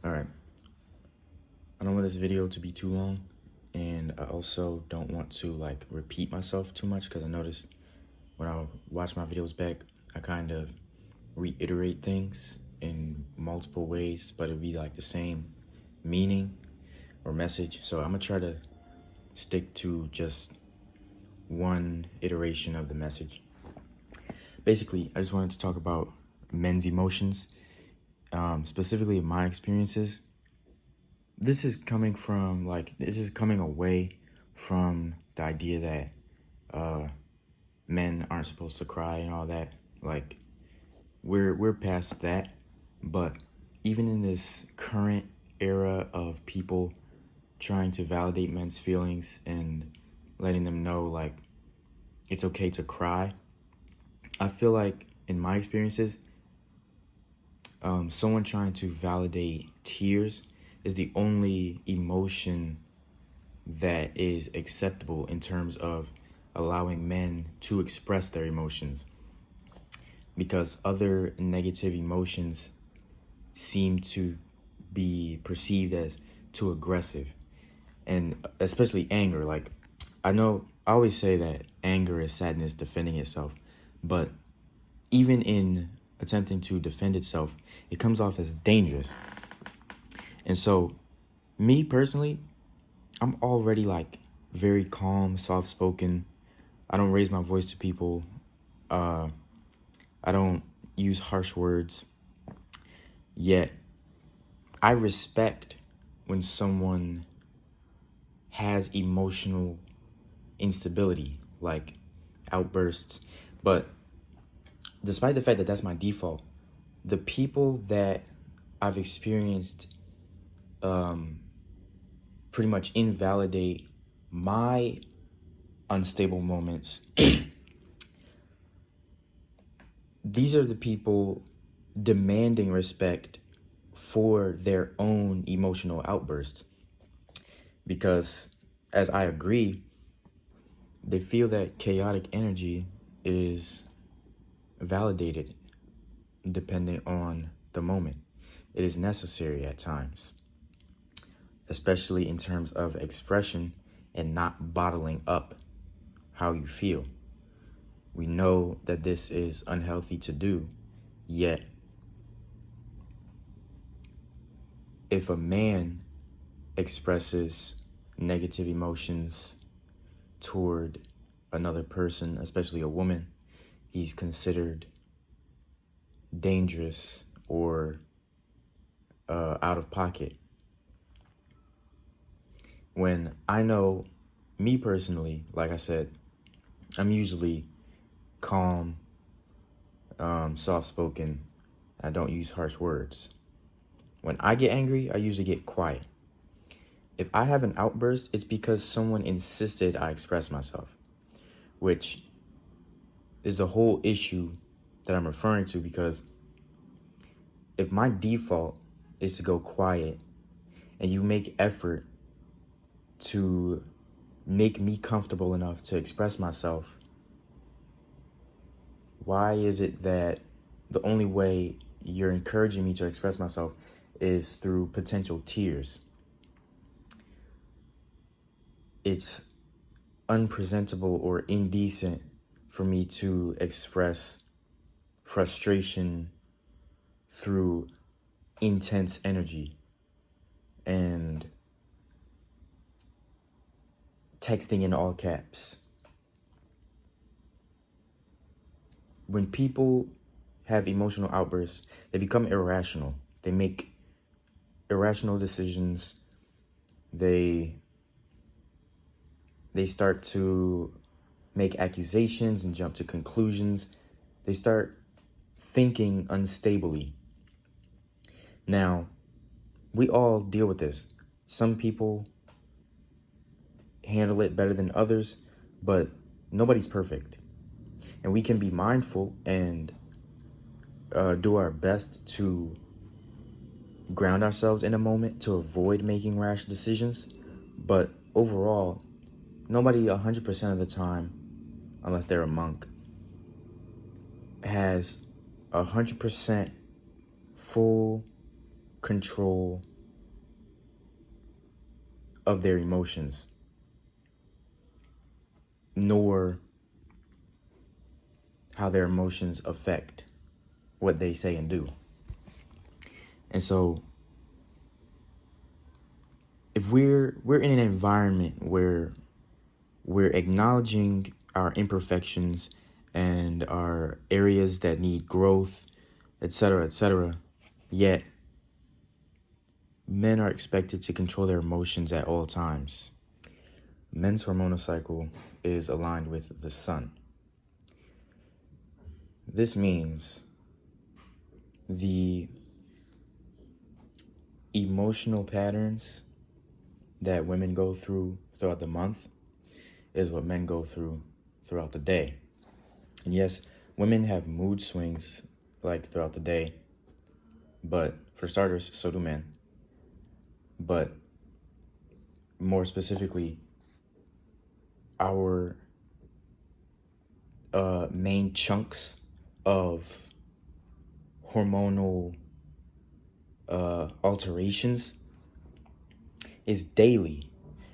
All right. I don't want this video to be too long, and I also don't want to repeat myself too much because I noticed when I watch my videos back, I kind of reiterate things in multiple ways, but it'd be like the same meaning or message. So I'm gonna try to stick to just one iteration of the message. Basically, I just wanted to talk about men's emotions, specifically my experiences. This is coming away from the idea that men aren't supposed to cry and all that. Like, we're past that. But even in this current era of people trying to validate men's feelings and letting them know it's okay to cry, I feel like in my experiences, someone trying to validate tears is the only emotion that is acceptable in terms of allowing men to express their emotions, because other negative emotions seem to be perceived as too aggressive, and especially anger. Like, I always say that anger is sadness defending itself, but even in attempting to defend itself, it comes off as dangerous. And so, me personally, I'm already very calm, soft spoken. I don't raise my voice to people. I don't use harsh words. Yet, I respect when someone has emotional instability, like outbursts. But despite the fact that that's my default, the people that I've experienced pretty much invalidate my unstable moments. These are the people demanding respect for their own emotional outbursts. Because, as I agree, they feel that chaotic energy is validated depending on the moment. It is necessary at times, especially in terms of expression and not bottling up how you feel. We know that this is unhealthy to do, yet if a man expresses negative emotions toward another person, especially a woman, he's considered dangerous or out of pocket. When I know, me personally, like I said, I'm usually calm, soft-spoken. I don't use harsh words. When I get angry, I usually get quiet. If I have an outburst, it's because someone insisted I express myself, which is the whole issue that I'm referring to. Because if my default is to go quiet and you make effort to make me comfortable enough to express myself, why is it that the only way you're encouraging me to express myself is through potential tears? It's unpresentable or indecent for me to express frustration through intense energy and texting in all caps. When people have emotional outbursts, they become irrational. They make irrational decisions. They start to make accusations and jump to conclusions. They start thinking unstably. Now, we all deal with this. Some people handle it better than others, but nobody's perfect. And we can be mindful and do our best to ground ourselves in a moment to avoid making rash decisions. But overall, nobody 100% of the time, unless they're a monk, has 100% full control of their emotions, nor how their emotions affect what they say and do. And so if we're in an environment where we're acknowledging our imperfections and our areas that need growth, etc., yet men are expected to control their emotions at all times. Men's hormonal cycle is aligned with the sun. This means the emotional patterns that women go through throughout the month is what men go through throughout the day. And yes, women have mood swings like throughout the day, but for starters, so do men. But more specifically, our main chunks of hormonal alterations is daily,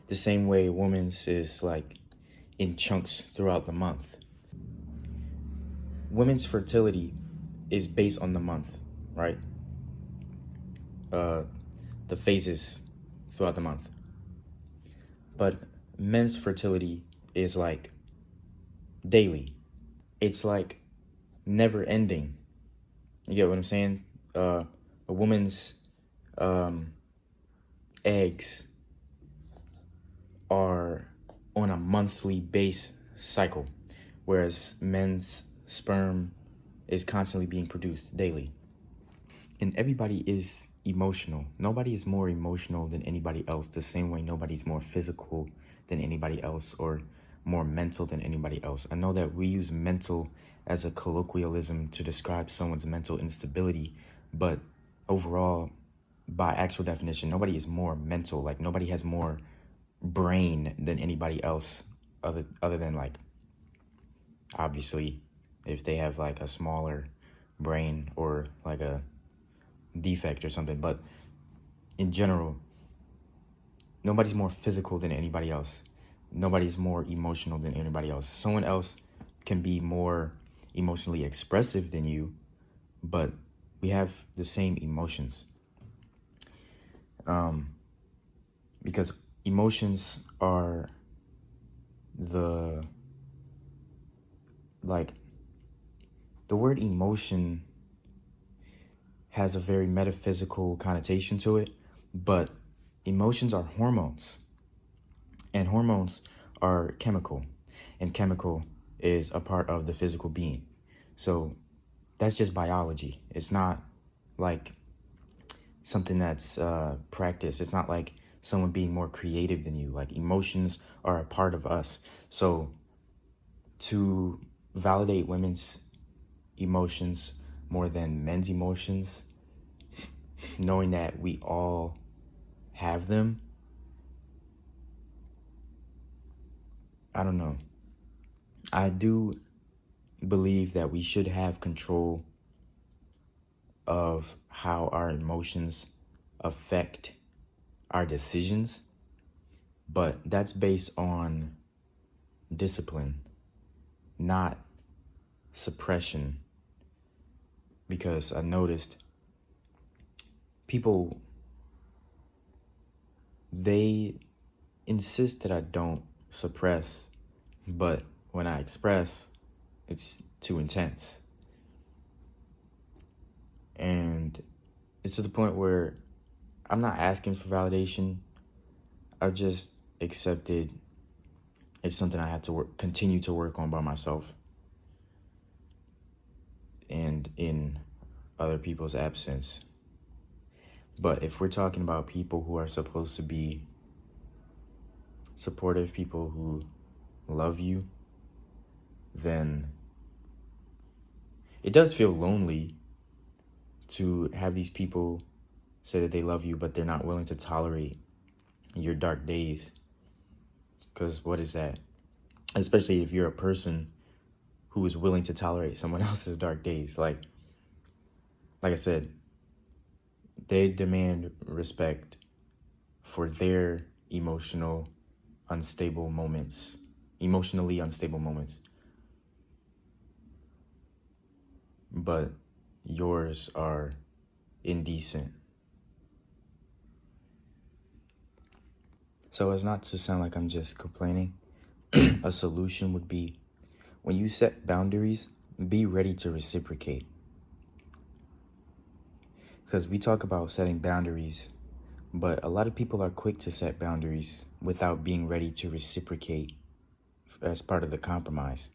the same way women's is like in chunks throughout the month. Women's fertility is based on the month, right? The phases throughout the month. But men's fertility is like daily. It's like never ending. You get what I'm saying? A woman's eggs are on a monthly base cycle, whereas men's sperm is constantly being produced daily. And everybody is emotional. Nobody is more emotional than anybody else, the same way nobody's more physical than anybody else or more mental than anybody else. I know that we use mental as a colloquialism to describe someone's mental instability, but overall, by actual definition, nobody is more mental. Like, nobody has more brain than anybody else, other than, like, obviously, if they have like a smaller brain or like a defect or something. But in general, nobody's more physical than anybody else. Nobody's more emotional than anybody else. Someone else can be more emotionally expressive than you, but we have the same emotions. Because emotions are the word emotion has a very metaphysical connotation to it, but emotions are hormones, and hormones are chemical, and chemical is a part of the physical being. So that's just biology. It's not like something that's practiced. It's not like someone being more creative than you. Like, emotions are a part of us. So to validate women's emotions more than men's emotions, knowing that we all have them, I don't know. I do believe that we should have control of how our emotions affect our decisions, but that's based on discipline, not suppression. Because I noticed people, they insist that I don't suppress, but when I express, it's too intense. And it's to the point where I'm not asking for validation. I've just accepted it's something I have to continue to work on by myself and in other people's absence. But if we're talking about people who are supposed to be supportive, people who love you, then it does feel lonely to have these people say that they love you, but they're not willing to tolerate your dark days. Because what is that? Especially if you're a person who is willing to tolerate someone else's dark days. Like I said, they demand respect for their emotionally unstable moments. But yours are indecent. So as not to sound like I'm just complaining, a solution would be, when you set boundaries, be ready to reciprocate. Because we talk about setting boundaries, but a lot of people are quick to set boundaries without being ready to reciprocate as part of the compromise.